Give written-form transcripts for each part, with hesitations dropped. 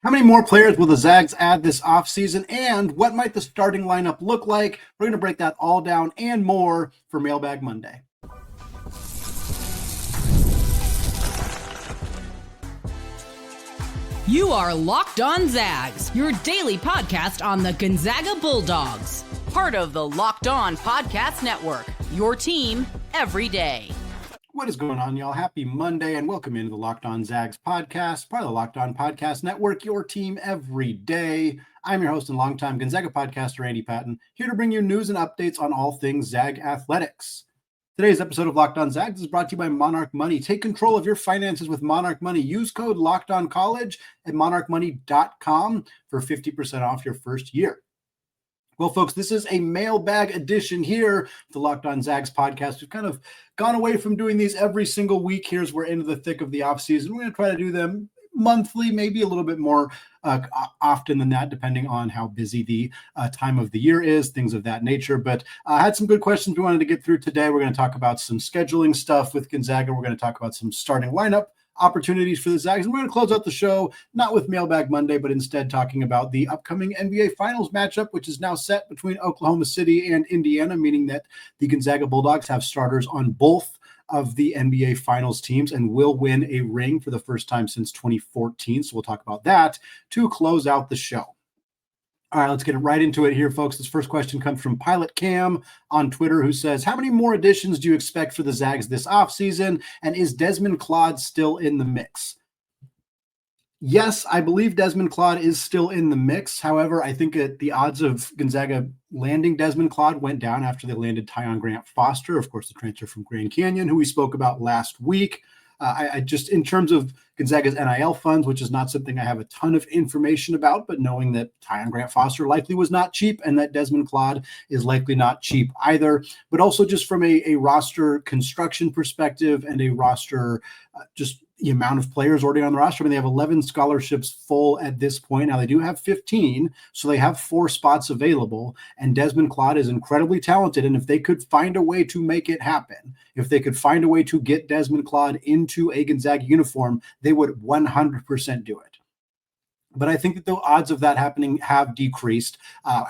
How many more players will the Zags add this offseason, and what might the starting lineup look like? We're going to break that all down and more for Mailbag Monday. You are Locked On Zags, your daily podcast on the Gonzaga Bulldogs. Part of the Locked On Podcast Network, your team every day. What is going on, y'all? Happy Monday, and welcome into the Locked On Zags podcast, part of the Locked On Podcast Network, your team every day. I'm your host and longtime Gonzaga podcaster, Andy Patton, here to bring you news and updates on all things Zag athletics. Today's episode of Locked On Zags is brought to you by Monarch Money. Take control of your finances with Monarch Money. Use code LOCKEDONCollege at monarchmoney.com for 50% off your first year. Well, folks, this is a mailbag edition here of the Locked On Zags podcast. We've kind of gone away from doing these every single week here as we're into the thick of the offseason. We're going to try to do them monthly, maybe a little bit more often than that, depending on how busy the time of the year is, things of that nature. But I had some good questions we wanted to get through today. We're going to talk about some scheduling stuff with Gonzaga. We're going to talk about some starting lineup opportunities for the Zags. And we're going to close out the show, not with Mailbag Monday, but instead talking about the upcoming NBA Finals matchup, which is now set between Oklahoma City and Indiana, meaning that the Gonzaga Bulldogs have starters on both of the NBA Finals teams and will win a ring for the first time since 2014. So we'll talk about that to close out the show. All right, let's get right into it here, folks. This first question comes from Pilot Cam on Twitter, who says, how many more additions do you expect for the Zags this offseason? And is Desmond Claude still in the mix? Yes, I believe Desmond Claude is still in the mix. However, I think that the odds of Gonzaga landing Desmond Claude went down after they landed Tyon Grant-Foster, of course, the transfer from Grand Canyon, who we spoke about last week. I just, in terms of Gonzaga's NIL funds, which is not something I have a ton of information about, but knowing that Tyon Grant-Foster likely was not cheap and that Desmond Claude is likely not cheap either, but also just from a roster construction perspective and a roster just the amount of players already on the roster. I mean, they have 11 scholarships full at this point. Now they do have 15, so they have 4 spots available, and Desmond Claude is incredibly talented. And if they could find a way to make it happen, if they could find a way to get Desmond Claude into a Gonzaga uniform, they would 100% do it. But I think that the odds of that happening have decreased.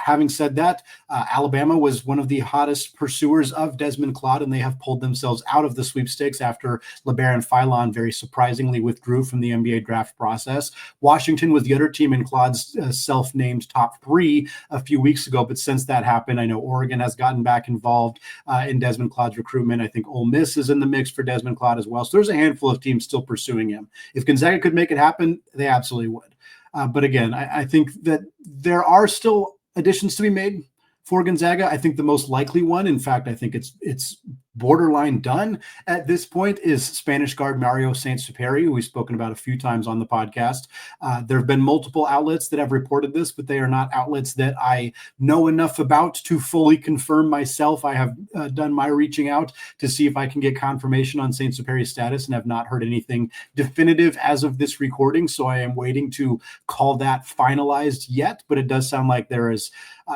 Having said that, Alabama was one of the hottest pursuers of Desmond Claude, and they have pulled themselves out of the sweepstakes after LeBaron Philon very surprisingly withdrew from the NBA draft process. Washington was the other team in Claude's self-named top 3 a few weeks ago, but since that happened, I know Oregon has gotten back involved in Desmond Claude's recruitment. I think Ole Miss is in the mix for Desmond Claude as well. So there's a handful of teams still pursuing him. If Gonzaga could make it happen, they absolutely would. But again, I think that there are still additions to be made for Gonzaga. I think the most likely one, in fact, I think it's borderline done at this point, is Spanish guard Mario Saint-Supery, who we've spoken about a few times on the podcast. There have been multiple outlets that have reported this, but they are not outlets that I know enough about to fully confirm myself. I have done my reaching out to see if I can get confirmation on Saint-Supery's status and have not heard anything definitive as of this recording. So I am waiting to call that finalized yet, but it does sound like there is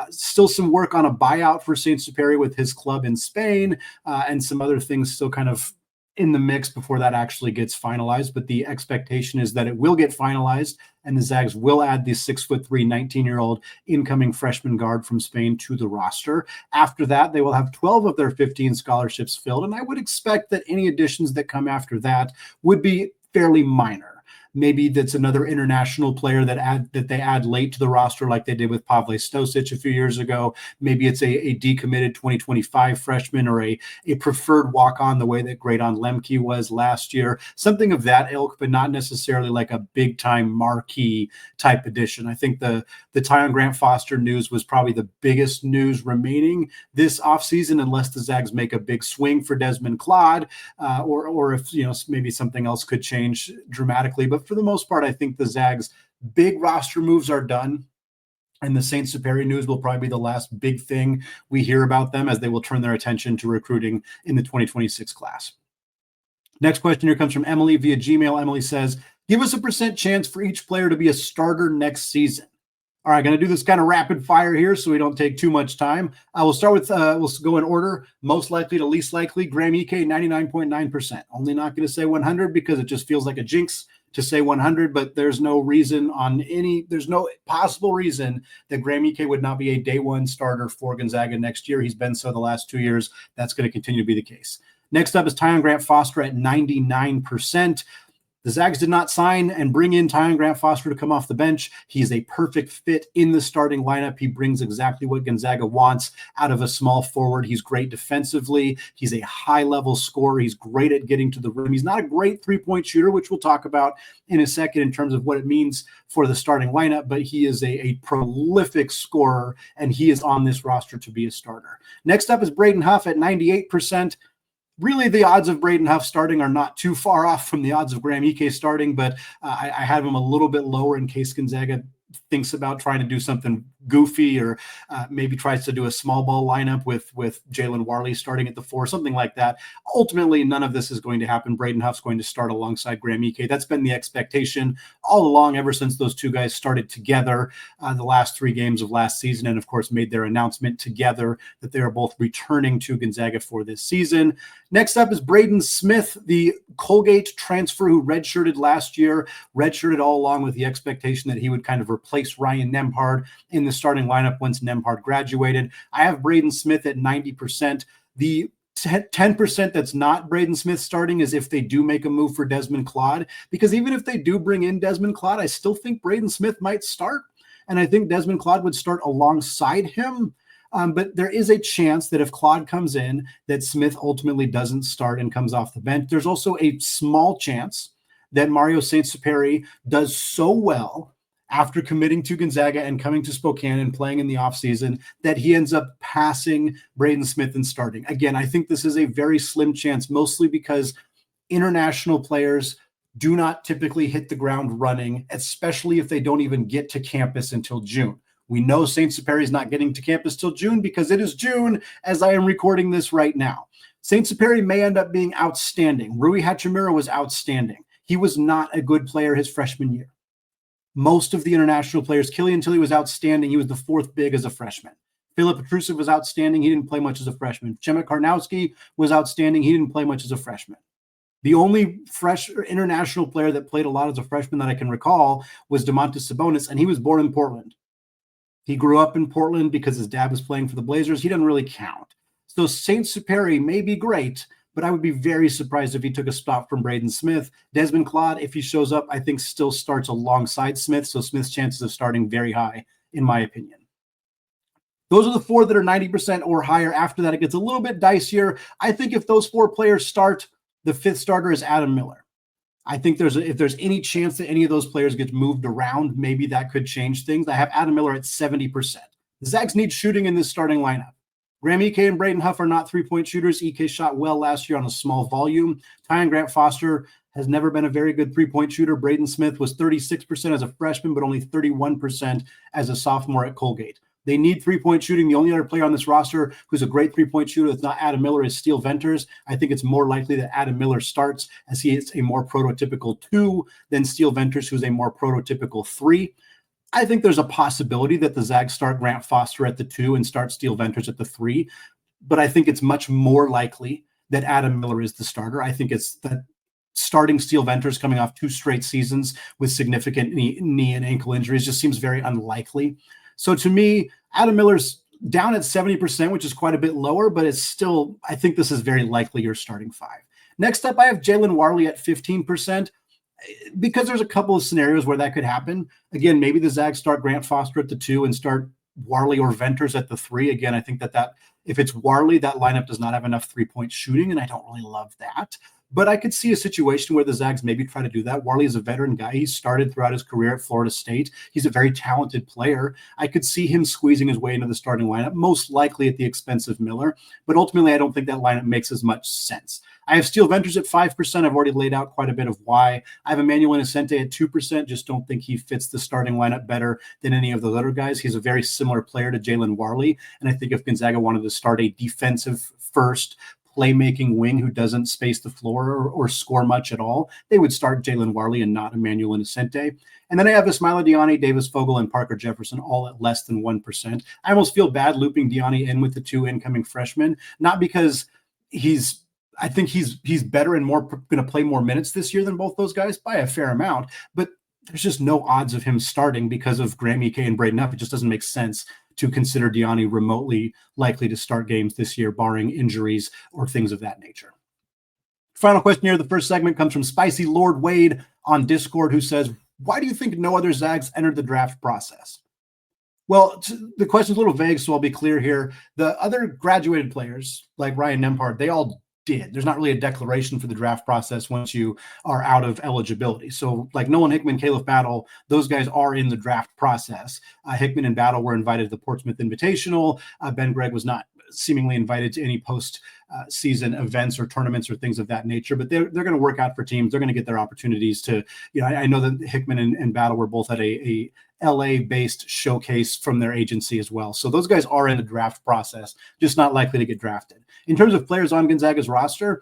still some work on a buyout for Saint-Supery with his club in Spain, and some other things still kind of in the mix before that actually gets finalized. But the expectation is that it will get finalized, and the Zags will add the 6'3", 19-year-old incoming freshman guard from Spain to the roster. After that, they will have 12 of their 15 scholarships filled, and I would expect that any additions that come after that would be fairly minor. Maybe that's another international player that they add late to the roster, like they did with Pavle Stosic a few years ago. Maybe it's a decommitted 2025 freshman or a preferred walk-on, the way that Graydon Lemke was last year. Something of that ilk, but not necessarily like a big-time marquee type addition. I think the Tyon Grant-Foster news was probably the biggest news remaining this offseason, unless the Zags make a big swing for Desmond Claude, or if maybe something else could change dramatically. But for the most part, I think the Zags' big roster moves are done. And the Saint-Supery news will probably be the last big thing we hear about them, as they will turn their attention to recruiting in the 2026 class. Next question here comes from Emily via Gmail. Emily says, give us a % chance for each player to be a starter next season. All right, going to do this kind of rapid fire here so we don't take too much time. We'll start with, we'll go in order, most likely to least likely. Graham Ike, 99.9%. Only not going to say 100 because it just feels like a jinx to say 100, but there's no possible reason that Graham Ike would not be a day one starter for Gonzaga next year. He's been so the last 2 years. That's going to continue to be the case. Next up is Tyon Grant-Foster at 99%. The Zags did not sign and bring in Tyon Grant-Foster to come off the bench. He's a perfect fit in the starting lineup. He brings exactly what Gonzaga wants out of a small forward. He's great defensively. He's a high-level scorer. He's great at getting to the rim. He's not a great three-point shooter, which we'll talk about in a second in terms of what it means for the starting lineup, but he is a prolific scorer, and he is on this roster to be a starter. Next up is Braden Huff at 98%. Really, the odds of Braden Huff starting are not too far off from the odds of Graham Ike starting, but I have him a little bit lower in case Gonzaga thinks about trying to do something goofy or maybe tries to do a small ball lineup with Jalen Warley starting at the 4, something like that. Ultimately, none of this is going to happen. Braden Huff's going to start alongside Graham Ike. That's been the expectation all along, ever since those two guys started together the last 3 games of last season, and of course made their announcement together that they are both returning to Gonzaga for this season. Next up is Braden Smith, the Colgate transfer who redshirted last year, redshirted all along with the expectation that he would kind of replace Ryan Nembhard in the starting lineup once Nembhard graduated. I have Braden Smith at 90%. The 10% that's not Braden Smith starting is if they do make a move for Desmond Claude, because even if they do bring in Desmond Claude, I still think Braden Smith might start, and I think Desmond Claude would start alongside him. But there is a chance that if Claude comes in, that Smith ultimately doesn't start and comes off the bench. There's also a small chance that Mario Saint-Supery does so well after committing to Gonzaga and coming to Spokane and playing in the offseason that he ends up passing Braden Smith and starting. Again, I think this is a very slim chance, mostly because international players do not typically hit the ground running, especially if they don't even get to campus until June. We know Saint-Supery is not getting to campus till June because it is June as I am recording this right now. Saint-Supery may end up being outstanding. Rui Hachimura was outstanding. He was not a good player his freshman year. Most of the international players, Killian Tilly was outstanding. He was the 4th big as a freshman. Filip Petrusev was outstanding. He didn't play much as a freshman. Przemek Karnowski was outstanding. He didn't play much as a freshman. The only fresh international player that played a lot as a freshman that I can recall was Domantas Sabonis, and he was born in Portland. He grew up in Portland because his dad was playing for the Blazers. He doesn't really count. So Saint-Supery may be great, but I would be very surprised if he took a spot from Braden Smith. Desmond Claude, if he shows up, I think still starts alongside Smith, so Smith's chances of starting very high, in my opinion. Those are the 4 that are 90% or higher. After that, it gets a little bit dicier. I think if those 4 players start, the 5th starter is Adam Miller. I think if there's any chance that any of those players gets moved around, maybe that could change things. I have Adam Miller at 70%. The Zags need shooting in this starting lineup. Graham Ike and Braden Huff are not three-point shooters. Ike shot well last year on a small volume. Tyon Grant-Foster has never been a very good three-point shooter. Braden Smith was 36% as a freshman, but only 31% as a sophomore at Colgate. They need three-point shooting. The only other player on this roster who's a great three-point shooter that's not Adam Miller is Steele Venters. I think it's more likely that Adam Miller starts, as he is a more prototypical 2 than Steele Venters, who's a more prototypical 3. I think there's a possibility that the Zags start Grant Foster at the 2 and start Steele Venters at the 3, but I think it's much more likely that Adam Miller is the starter. I think it's that starting Steele Venters coming off 2 straight seasons with significant knee and ankle injuries just seems very unlikely. So to me, Adam Miller's down at 70%, which is quite a bit lower, but it's still, I think this is very likely your starting 5. Next up, I have Jalen Warley at 15%, because there's a couple of scenarios where that could happen. Again, maybe the Zags start Grant Foster at the 2 and start Warley or Venters at the 3. Again, I think that if it's Warley, that lineup does not have enough three-point shooting, and I don't really love that. But I could see a situation where the Zags maybe try to do that. Warley is a veteran guy. He started throughout his career at Florida State. He's a very talented player. I could see him squeezing his way into the starting lineup, most likely at the expense of Miller. But ultimately, I don't think that lineup makes as much sense. I have Steele Venters at 5%. I've already laid out quite a bit of why. I have Emmanuel Innocente at 2%. Just don't think he fits the starting lineup better than any of the other guys. He's a very similar player to Jalen Warley. And I think if Gonzaga wanted to start a defensive first playmaking wing who doesn't space the floor or score much at all, they would start Jalen Warley and not Emmanuel Innocente. And then I have Ismaila Diani, Davis Fogel, and Parker Jefferson all at less than 1%. I almost feel bad looping Diani in with the 2 incoming freshmen, not because he's I think he's better and more going to play more minutes this year than both those guys by a fair amount. But there's just no odds of him starting because of Graham Ike and Braden Huff. It just doesn't make sense to consider Tyon remotely likely to start games this year, barring injuries or things of that nature. Final question here. The first segment comes from Spicy Lord Wade on Discord, who says, why do you think no other Zags entered the draft process? Well, the question's a little vague, so I'll be clear here. The other graduated players, like Ryan Nembhard, they all did. There's not really a declaration for the draft process once you are out of eligibility. So like Nolan Hickman, Caleb Battle, those guys are in the draft process. Hickman and Battle were invited to the Portsmouth Invitational. Ben Gregg was not seemingly invited to any post-season events or tournaments or things of that nature, but they're going to work out for teams. They're going to get their opportunities to, I know that Hickman and Battle were both at a LA-based showcase from their agency as well. So those guys are in the draft process, just not likely to get drafted. In terms of players on Gonzaga's roster,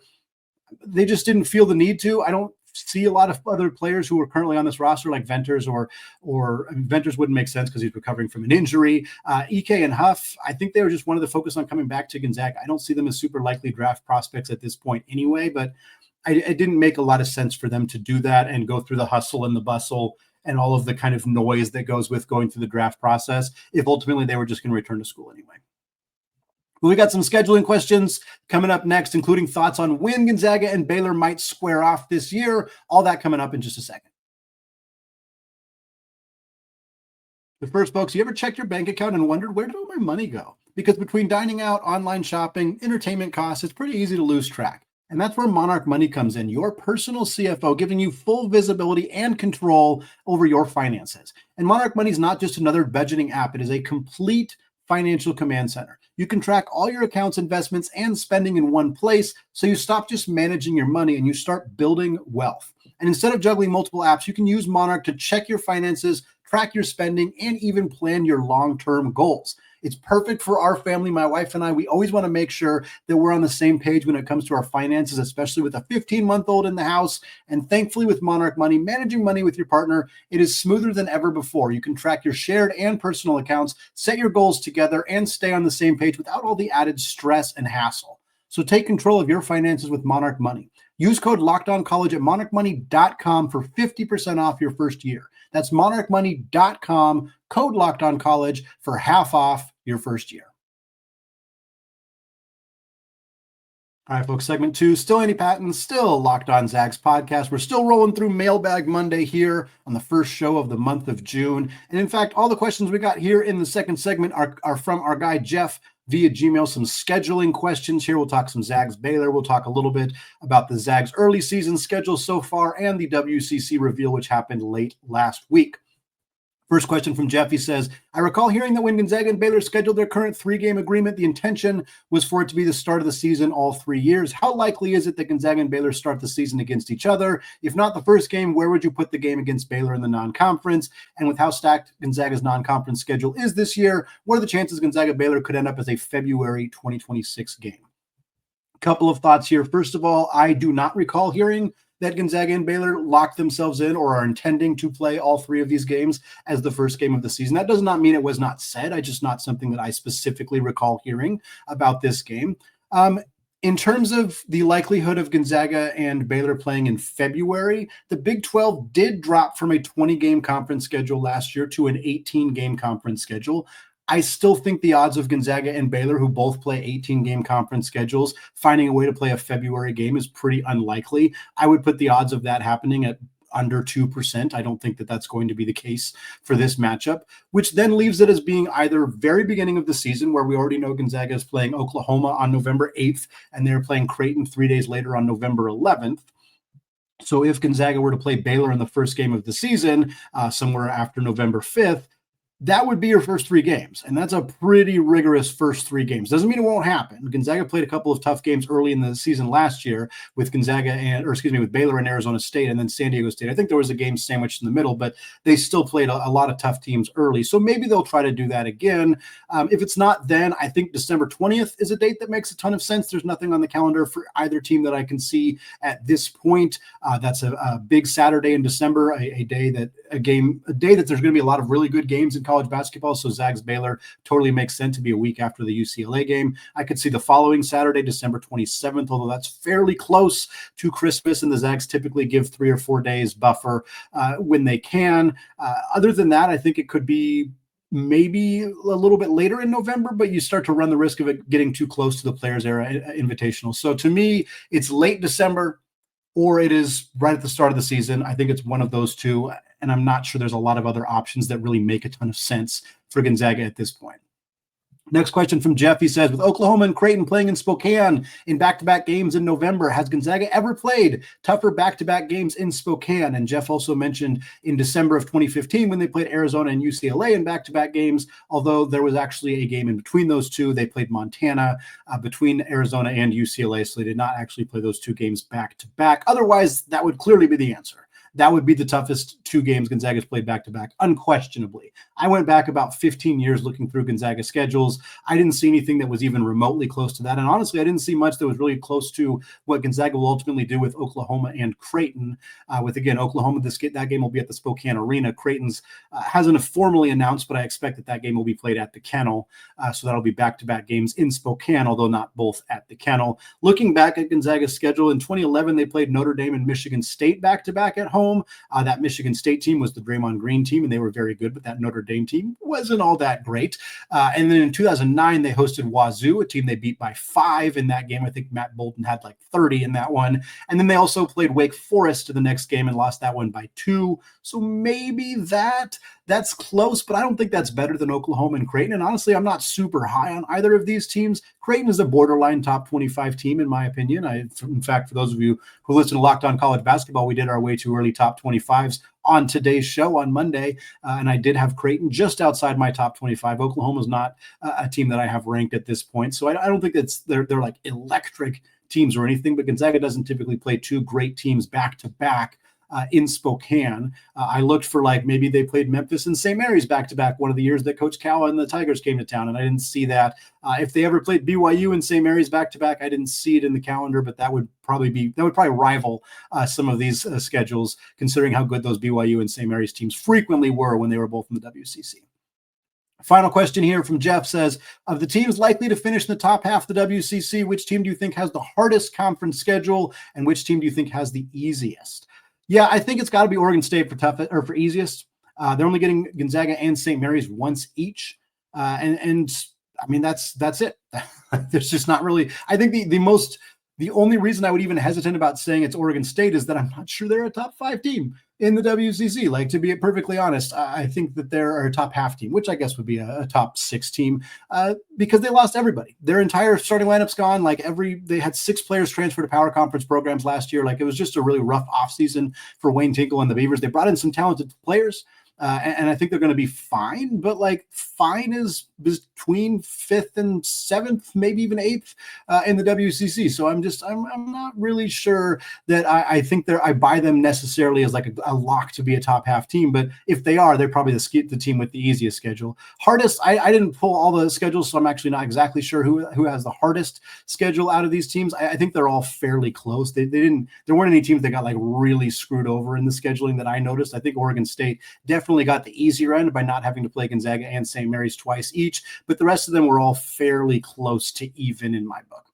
they just didn't feel the need to. I don't see a lot of other players who are currently on this roster like Venters or Venters wouldn't make sense because he's recovering from an injury. Ike and Huff, I think they were just wanted to focus on coming back to Gonzaga. I don't see them as super likely draft prospects at this point anyway, but it didn't make a lot of sense for them to do that and go through the hustle and the bustle and all of the kind of noise that goes with going through the draft process if ultimately they were just going to return to school anyway. But we got some scheduling questions coming up next, including thoughts on when Gonzaga and Baylor might square off this year. All that coming up in just a second. But first, folks, you ever checked your bank account and wondered, where did all my money go? Because between dining out, online shopping, entertainment costs, it's pretty easy to lose track. And that's where Monarch Money comes in, your personal CFO, giving you full visibility and control over your finances. And Monarch Money is not just another budgeting app. It is a complete financial command center. You can track all your accounts, investments, and spending in one place, so you stop just managing your money and you start building wealth. And instead of juggling multiple apps, you can use Monarch to check your finances, track your spending, and even plan your long-term goals. It's perfect for our family. My wife and I, we always want to make sure that we're on the same page when it comes to our finances, especially with a 15-month-old in the house. And thankfully with Monarch Money, managing money with your partner, it is smoother than ever before. You can track your shared and personal accounts, set your goals together, and stay on the same page without all the added stress and hassle. So take control of your finances with Monarch Money. Use code LOCKEDONCollege at monarchmoney.com for 50% off your first year. That's monarchmoney.com, code LOCKEDONCollege for half off your first year. All right, folks, segment 2, still Andy Patton, still Locked On Zags podcast. We're still rolling through Mailbag Monday here on the first show of the month of June. And in fact, all the questions we got here in the second segment are from our guy, Jeff, via Gmail. Some scheduling questions here. We'll talk some Zags Baylor. We'll talk a little bit about the Zags early season schedule so far and the WCC reveal, which happened late last week. First question from Jeff. He says, I recall hearing that when Gonzaga and Baylor scheduled their current 3-game agreement, the intention was for it to be the start of the season all 3 years. How likely is it that Gonzaga and Baylor start the season against each other? If not the first game, where would you put the game against Baylor in the non-conference? And with how stacked Gonzaga's non-conference schedule is this year, what are the chances Gonzaga-Baylor could end up as a February 2026 game? A couple of thoughts here. First of all, I do not recall hearing that Gonzaga and Baylor locked themselves in or are intending to play all 3 of these games as the first game of the season. That does not mean it was not said. I just not something that I specifically recall hearing about this game. In terms of the likelihood of Gonzaga and Baylor playing in February, the Big 12 did drop from a 20-game conference schedule last year to an 18-game conference schedule. I still think the odds of Gonzaga and Baylor, who both play 18-game conference schedules, finding a way to play a February game is pretty unlikely. I would put the odds of that happening at under 2%. I don't think that that's going to be the case for this matchup, which then leaves it as being either very beginning of the season, where we already know Gonzaga is playing Oklahoma on November 8th, and they're playing Creighton 3 days later on November 11th. So if Gonzaga were to play Baylor in the first game of the season, somewhere after November 5th, that would be your first 3 games. And that's a pretty rigorous first 3 games. Doesn't mean it won't happen. Gonzaga played a couple of tough games early in the season last year with with Baylor and Arizona State and then San Diego State. I think there was a game sandwiched in the middle, but they still played a lot of tough teams early. So maybe they'll try to do that again. If it's not then, I think December 20th is a date that makes a ton of sense. There's nothing on the calendar for either team that I can see at this point. That's a big Saturday in December, a day that a day that there's going to be a lot of really good games in college basketball. So Zags Baylor totally makes sense to be a week after the UCLA game. I could see the following Saturday, December 27th, although that's fairly close to Christmas, and the Zags typically give 3 or 4 days buffer when they can. Other than that, I think it could be maybe a little bit later in November, but you start to run the risk of it getting too close to the Players Era Invitational. So to me, it's late December or it is right at the start of the season. I think it's one of those two, and I'm not sure there's a lot of other options that really make a ton of sense for Gonzaga at this point. Next question from Jeff. He says, with Oklahoma and Creighton playing in Spokane in back-to-back games in November, has Gonzaga ever played tougher back-to-back games in Spokane? And Jeff also mentioned in December of 2015 when they played Arizona and UCLA in back-to-back games, although there was actually a game in between those two. They played Montana between Arizona and UCLA, so they did not actually play those two games back-to-back. Otherwise, that would clearly be the answer. That would be the toughest 2 games Gonzaga's played back-to-back, unquestionably. I went back about 15 years looking through Gonzaga schedules. I didn't see anything that was even remotely close to that. And honestly, I didn't see much that was really close to what Gonzaga will ultimately do with Oklahoma and Creighton. With, again, Oklahoma, that game will be at the Spokane Arena. Creighton's hasn't formally announced, but I expect that game will be played at the Kennel. So that'll be back-to-back games in Spokane, although not both at the Kennel. Looking back at Gonzaga's schedule, in 2011, they played Notre Dame and Michigan State back-to-back at home. That Michigan State team was the Draymond Green team, and they were very good, but that Notre Dame team wasn't all that great. And then in 2009, they hosted Wazoo, a team they beat by 5 in that game. I think Matt Bolton had like 30 in that one. And then they also played Wake Forest to the next game and lost that one by 2. So maybe that's close, but I don't think that's better than Oklahoma and Creighton. And honestly, I'm not super high on either of these teams. Creighton is a borderline top 25 team, in my opinion. In fact, for those of you who listen to Locked On College Basketball, we did our way too early top 25s on today's show on Monday, and I did have Creighton just outside my top 25. Oklahoma's not a team that I have ranked at this point, so I don't think they're like electric teams or anything, but Gonzaga doesn't typically play 2 great teams back-to-back in Spokane. I looked for maybe they played Memphis and St. Mary's back-to-back one of the years that Coach Cal and the Tigers came to town, and I didn't see that. If they ever played BYU and St. Mary's back-to-back, I didn't see it in the calendar, but that would probably rival some of these schedules, considering how good those BYU and St. Mary's teams frequently were when they were both in the WCC. Final question here from Jeff says, of the teams likely to finish in the top half of the WCC, which team do you think has the hardest conference schedule, and which team do you think has the easiest? Yeah, I think it's got to be Oregon State for easiest. They're only getting Gonzaga and St. Mary's once each, and I mean that's it. There's just not really. I think the only reason I would even hesitate about saying it's Oregon State is that I'm not sure they're a top 5 team in the WCC. To be perfectly honest, I think that they're a top half team, which I guess would be a top 6 team because they lost everybody. Their entire starting lineup's gone. They had 6 players transfer to power conference programs last year. It was just a really rough offseason for Wayne Tinkle and the Beavers. They brought in some talented players. And I think they're going to be fine, but fine is between 5th and 7th, maybe even 8th in the WCC. So I'm not really sure that I think I buy them necessarily as a lock to be a top half team. But if they are, they're probably the team with the easiest schedule. Hardest, I didn't pull all the schedules, so I'm actually not exactly sure who has the hardest schedule out of these teams. I think they're all fairly close. There weren't any teams that got really screwed over in the scheduling that I noticed. I think Oregon State definitely got the easier end by not having to play Gonzaga and St. Mary's twice each, but the rest of them were all fairly close to even in my book.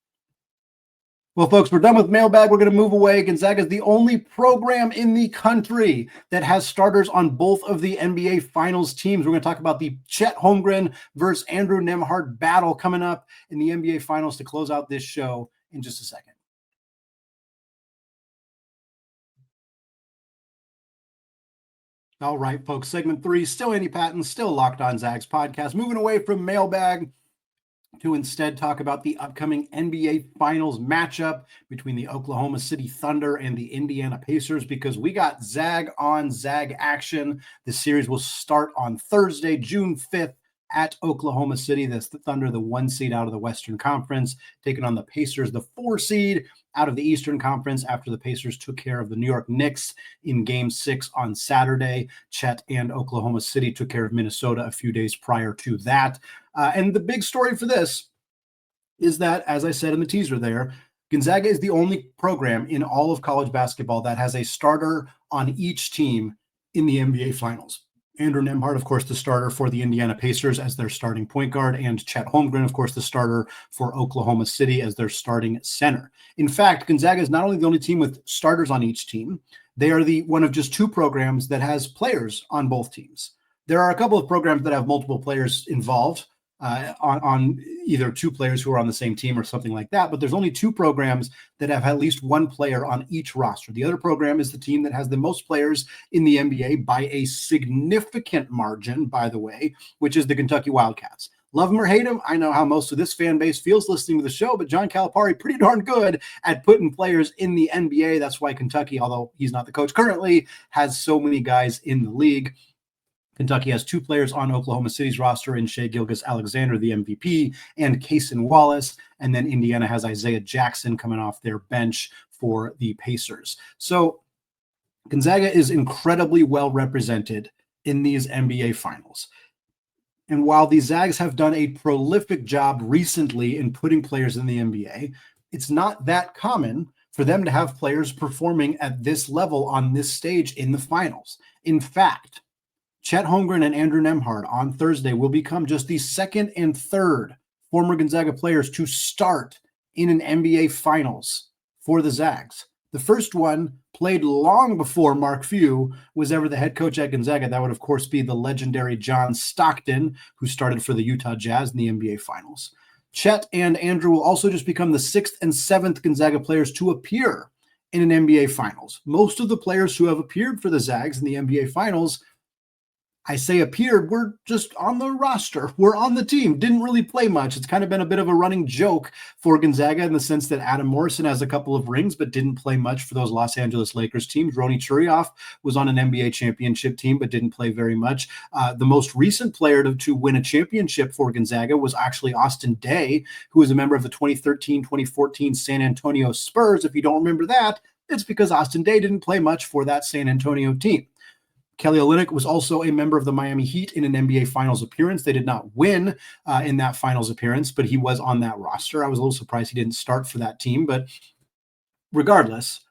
Well, folks, we're done with mailbag. We're going to move away. Gonzaga is the only program in the country that has starters on both of the NBA Finals teams. We're going to talk about the Chet Holmgren versus Andrew Nembhard battle coming up in the NBA Finals to close out this show in just a second. All right, folks, segment 3, still Andy Patton, still Locked On Zags podcast. Moving away from mailbag to instead talk about the upcoming NBA Finals matchup between the Oklahoma City Thunder and the Indiana Pacers, because we got Zag on Zag action. The series will start on Thursday, June 5th at Oklahoma City. That's the Thunder, the 1 seed out of the Western Conference, taking on the Pacers, the 4 seed out of the Eastern Conference, after the Pacers took care of the New York Knicks in Game 6 on Saturday. Chet and Oklahoma City took care of Minnesota a few days prior to that. And the big story for this is that, as I said in the teaser there, Gonzaga is the only program in all of college basketball that has a starter on each team in the NBA Finals. Andrew Nembhard, of course, the starter for the Indiana Pacers as their starting point guard, and Chet Holmgren, of course, the starter for Oklahoma City as their starting center. In fact, Gonzaga is not only the only team with starters on each team, they are the one of just two programs that has players on both teams. There are a couple of programs that have multiple players involved, on either two players who are on the same team or something like that. But there's only two programs that have at least one player on each roster. The other program is the team that has the most players in the NBA by a significant margin, by the way, which is the Kentucky Wildcats. Love him or hate him, I know how most of this fan base feels listening to the show, but John Calipari pretty darn good at putting players in the NBA. That's why Kentucky, although he's not the coach currently, has so many guys in the league. Kentucky has two players on Oklahoma City's roster in Shai Gilgeous-Alexander, the MVP, and Cason Wallace. And then Indiana has Isaiah Jackson coming off their bench for the Pacers. So Gonzaga is incredibly well represented in these NBA Finals. And while the Zags have done a prolific job recently in putting players in the NBA, it's not that common for them to have players performing at this level on this stage in the finals. In fact, Chet Holmgren and Andrew Nembhard on Thursday will become just the second and third former Gonzaga players to start in an NBA Finals for the Zags. The first one played long before Mark Few was ever the head coach at Gonzaga. That would, of course, be the legendary John Stockton, who started for the Utah Jazz in the NBA Finals. Chet and Andrew will also just become the sixth and seventh Gonzaga players to appear in an NBA Finals. Most of the players who have appeared for the Zags in the NBA Finals, I say appeared, we're just on the roster. We're on the team. Didn't really play much. It's kind of been a bit of a running joke for Gonzaga in the sense that Adam Morrison has a couple of rings, but didn't play much for those Los Angeles Lakers teams. Rony Churioff was on an NBA championship team, but didn't play very much. The most recent player to win a championship for Gonzaga was actually Austin Daye, who was a member of the 2013-2014 San Antonio Spurs. If you don't remember that, it's because Austin Daye didn't play much for that San Antonio team. Kelly Olynyk was also a member of the Miami Heat in an NBA Finals appearance. They did not win in that Finals appearance, but he was on that roster. I was a little surprised he didn't start for that team, but regardless,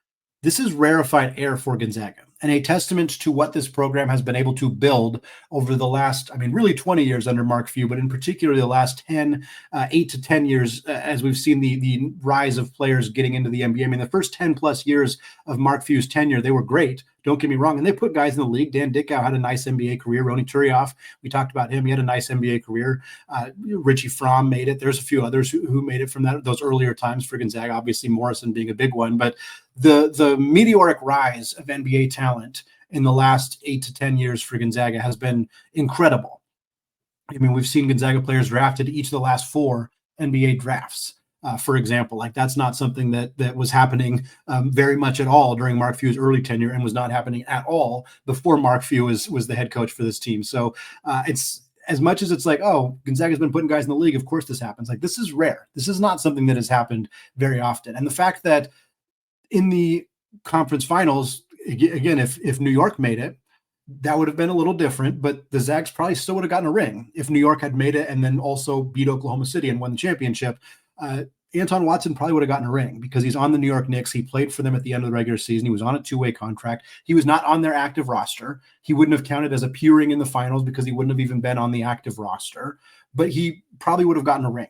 this is rarefied air for Gonzaga and a testament to what this program has been able to build over the last, really 20 years under Mark Few, but in particular the last 8 to 10 years as we've seen the rise of players getting into the NBA. The first 10 plus years of Mark Few's tenure, they were great. Don't get me wrong. And they put guys in the league. Dan Dickau had a nice NBA career. Rony Churioff, we talked about him. He had a nice NBA career. Richie Fromm made it. There's a few others who made it from those earlier times for Gonzaga, obviously Morrison being a big one. But the meteoric rise of NBA talent in the last 8 to 10 years for Gonzaga has been incredible. We've seen Gonzaga players drafted each of the last 4 NBA drafts. For example, that's not something that was happening very much at all during Mark Few's early tenure and was not happening at all before Mark Few was the head coach for this team. So it's as much as it's like, oh, Gonzaga's been putting guys in the league. Of course this happens. This is rare. This is not something that has happened very often. And the fact that in the conference finals, again, if New York made it, that would have been a little different, but the Zags probably still would have gotten a ring if New York had made it and then also beat Oklahoma City and won the championship. Anton Watson probably would have gotten a ring because he's on the New York Knicks. He played for them at the end of the regular season. He was on a 2-way contract. He was not on their active roster. He wouldn't have counted as appearing in the finals because he wouldn't have even been on the active roster, but he probably would have gotten a ring.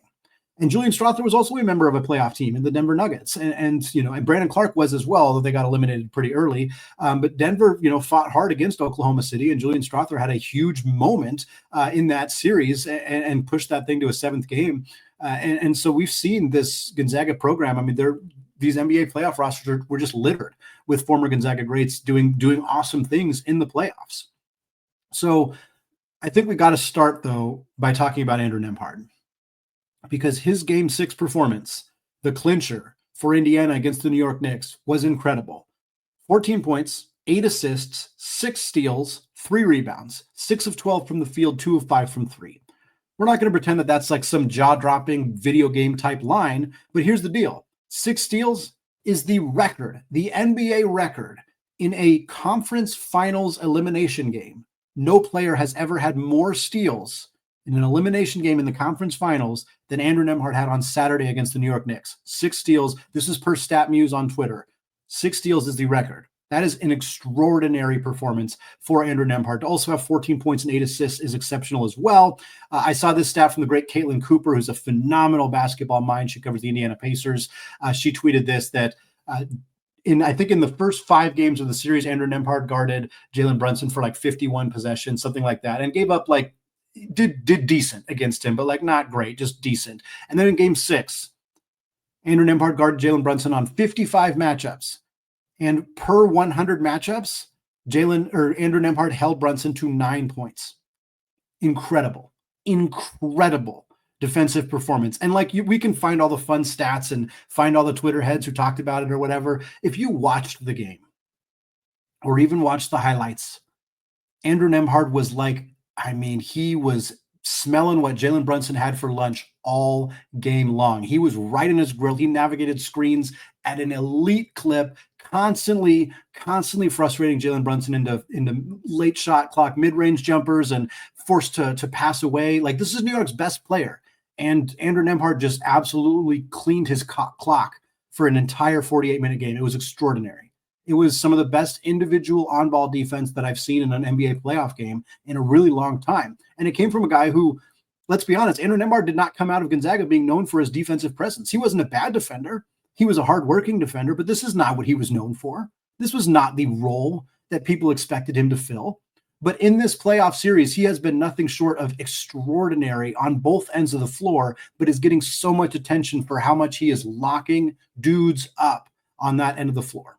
And Julian Strawther was also a member of a playoff team in the Denver Nuggets. And Brandon Clark was as well, although they got eliminated pretty early. But Denver, fought hard against Oklahoma City, and Julian Strawther had a huge moment in that series and pushed that thing to a 7th game. And so we've seen this Gonzaga program. These NBA playoff rosters were just littered with former Gonzaga greats doing awesome things in the playoffs. So I think we got to start, though, by talking about Andrew Nembhard, because his Game 6 performance, the clincher for Indiana against the New York Knicks, was incredible. 14 points, 8 assists, 6 steals, 3 rebounds, 6 of 12 from the field, 2 of 5 from 3. We're not going to pretend that that's like some jaw-dropping video game type line, but here's the deal. 6 steals is the record, the NBA record in a conference finals elimination game. No player has ever had more steals in an elimination game in the conference finals than Andrew Nembhard had on Saturday against the New York Knicks. 6 steals. This is per StatMuse on Twitter. 6 steals is the record. That is an extraordinary performance for Andrew Nembhard. To also have 14 points and 8 assists is exceptional as well. I saw this stat from the great Caitlin Cooper, who's a phenomenal basketball mind. She covers the Indiana Pacers. She tweeted this, that I think in the first 5 games of the series, Andrew Nembhard guarded Jalen Brunson for like 51 possessions, something like that, and gave up like, did decent against him, but like not great, just decent. And then in game 6, Andrew Nembhard guarded Jalen Brunson on 55 matchups. And per 100 matchups, Andrew Nembhard held Brunson to 9 points. Incredible defensive performance. And like we can find all the fun stats and find all the Twitter heads who talked about it or whatever. If you watched the game or even watched the highlights, Andrew Nembhard was like, he was smelling what Jalen Brunson had for lunch all game long. He was right in his grill. He navigated screens at an elite clip, constantly frustrating Jalen Brunson into late shot clock mid-range jumpers and forced to pass away. Like, this is New York's best player. And Andrew Nembhard just absolutely cleaned his clock for an entire 48-minute game. It was extraordinary. It was some of the best individual on-ball defense that I've seen in an NBA playoff game in a really long time. And it came from a guy who, let's be honest, Andrew Nembhard did not come out of Gonzaga being known for his defensive presence. He wasn't a bad defender. He was a hardworking defender, but this is not what he was known for. This was not the role that people expected him to fill. But in this playoff series, he has been nothing short of extraordinary on both ends of the floor, but is getting so much attention for how much he is locking dudes up on that end of the floor.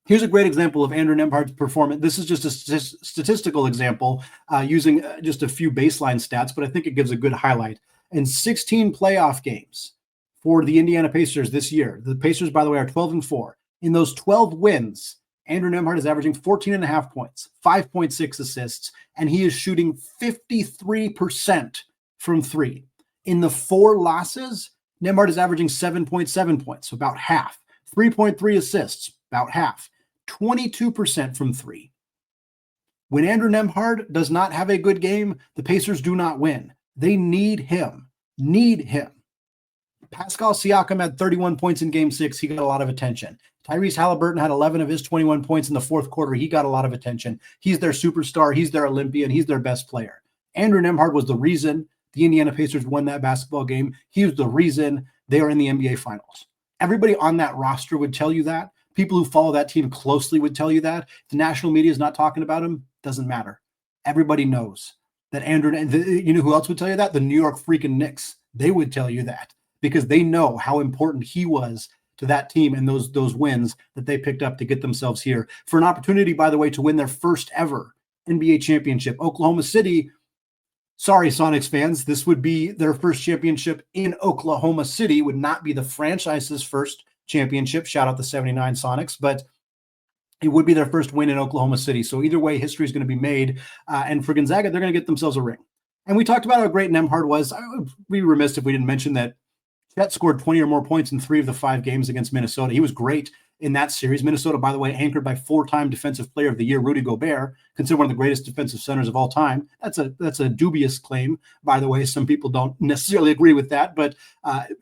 Here's a great example of Andrew Nembhard's performance. This is just a statistical example using just a few baseline stats, but I think it gives a good highlight. In 16 playoff games for the Indiana Pacers this year, the Pacers, by the way, are 12-4. In those 12 wins, Andrew Nembhard is averaging 14.5 points, 5.6 assists, and he is shooting 53% from 3. In the 4 losses, Nembhard is averaging 7.7 points, so about half. 3.3 assists, about half. 22% from 3. When Andrew Nembhard does not have a good game, the Pacers do not win. They need him. Pascal Siakam had 31 points in game 6. He got a lot of attention. Tyrese Halliburton had 11 of his 21 points in the fourth quarter. He got a lot of attention. He's their superstar. He's their Olympian. He's their best player. Andrew Nembhard was the reason the Indiana Pacers won that basketball game. He was the reason they are in the NBA Finals. Everybody on that roster would tell you that. People who follow that team closely would tell you that. If the national media is not talking about him, doesn't matter. Everybody knows that Andrew, you know who else would tell you that? The New York freaking Knicks. They would tell you that because they know how important he was to that team and those wins that they picked up to get themselves here for an opportunity, by the way, to win their first ever NBA championship. Oklahoma City, sorry, Sonics fans, this would be their first championship in Oklahoma City, would not be the franchise's first championship. Shout out the 79 Sonics, but it would be their first win in Oklahoma City. So either way, history is going to be made. And for Gonzaga, they're going to get themselves a ring. And we talked about how great Nembhard was. We'd be remiss if we didn't mention that Chet scored 20 or more points in 3 of the 5 games against Minnesota. He was great in that series. Minnesota, by the way, anchored by 4-time Defensive Player of the Year, Rudy Gobert, considered one of the greatest defensive centers of all time. That's a dubious claim, by the way. Some people don't necessarily agree with that, but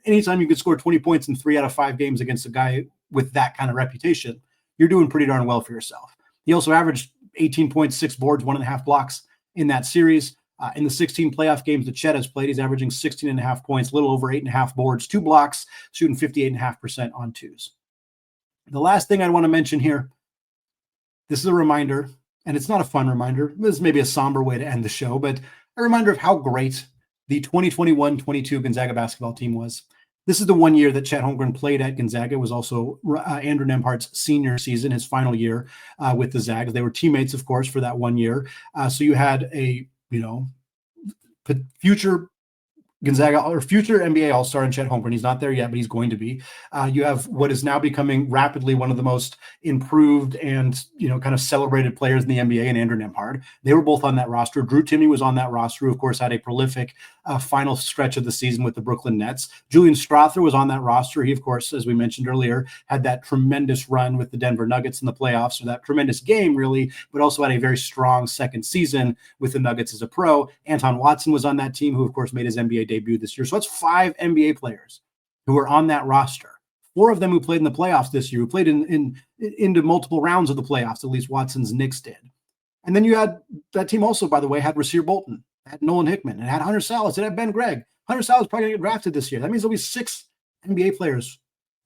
anytime you could score 20 points in 3 out of 5 games against a guy with that kind of reputation, you're doing pretty darn well for yourself. He also averaged 18 points, 6 boards, 1.5 blocks in that series. In the 16 playoff games that Chet has played, he's averaging 16.5 points, a little over 8.5 boards, 2 blocks, shooting 58.5% on 2s. The last thing I want to mention here, this is a reminder, and it's not a fun reminder. This is maybe a somber way to end the show, but a reminder of how great the 2021-22 Gonzaga basketball team was. This is the one year that Chet Holmgren played at Gonzaga. It was also Andrew Nembhard's senior season, his final year with the Zags. They were teammates, of course, for that 1 year. So you had a future Gonzaga or future NBA All-Star in Chet Holmgren. He's not there yet, but he's going to be. You have what is now becoming rapidly one of the most improved and, kind of celebrated players in the NBA in Andrew Nembhard. They were both on that roster. Drew Timme was on that roster, who, of course, had a prolific final stretch of the season with the Brooklyn Nets. Julian Strawther was on that roster. He, of course, as we mentioned earlier, had that tremendous run with the Denver Nuggets in the playoffs, so that tremendous game, really, but also had a very strong second season with the Nuggets as a pro. Anton Watson was on that team, who, of course, made his NBA debut this year. So that's 5 NBA players who are on that roster. 4 of them who played in the playoffs this year, who played into multiple rounds of the playoffs, at least Watson's Knicks did. And then you had that team also, by the way, had Rasir Bolton, had Nolan Hickman, and had Hunter Sallis, and had Ben Gregg. Hunter Sallis probably going to get drafted this year. That means there'll be 6 NBA players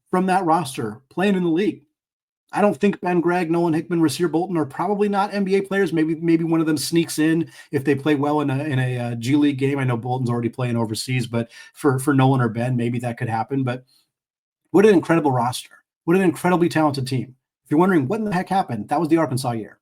from that roster playing in the league. I don't think Ben Gregg, Nolan Hickman, Rasir Bolton are probably not NBA players. Maybe one of them sneaks in if they play well in a G League game. I know Bolton's already playing overseas, but for Nolan or Ben, maybe that could happen. But what an incredible roster. What an incredibly talented team. If you're wondering what in the heck happened, that was the Arkansas year.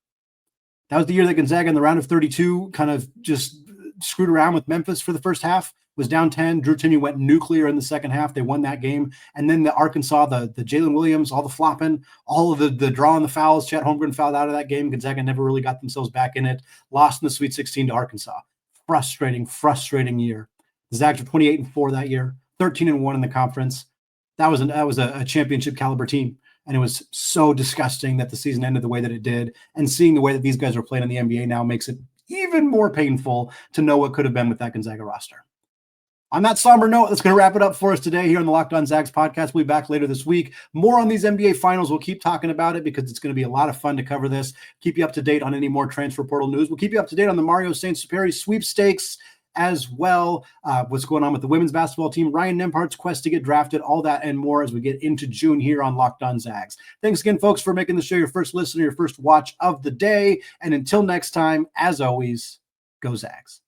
That was the year that Gonzaga in the round of 32 kind of just screwed around with Memphis for the first half, was down 10. Drew Timme went nuclear in the second half. They won that game. And then the Arkansas, the Jalen Williams, all the flopping, all of the drawing the fouls. Chet Holmgren fouled out of that game. Gonzaga never really got themselves back in it. Lost in the Sweet 16 to Arkansas. Frustrating year. The Zags were 28-4 that year, 13-1 in the conference. That was a championship caliber team. And it was so disgusting that the season ended the way that it did. And seeing the way that these guys are playing in the NBA now makes it even more painful to know what could have been with that Gonzaga roster. On that somber note, that's going to wrap it up for us today here on the Locked On Zags podcast. We'll be back later this week. More on these NBA finals. We'll keep talking about it because it's going to be a lot of fun to cover this. Keep you up to date on any more transfer portal news. We'll keep you up to date on the Mario Saint-Supery sweepstakes as well. What's going on with the women's basketball team, Ryan Nembhard's quest to get drafted, all that and more as we get into June here on Locked On Zags. Thanks again, folks, for making the show your first listen or your first watch of the day. And until next time, as always, go Zags.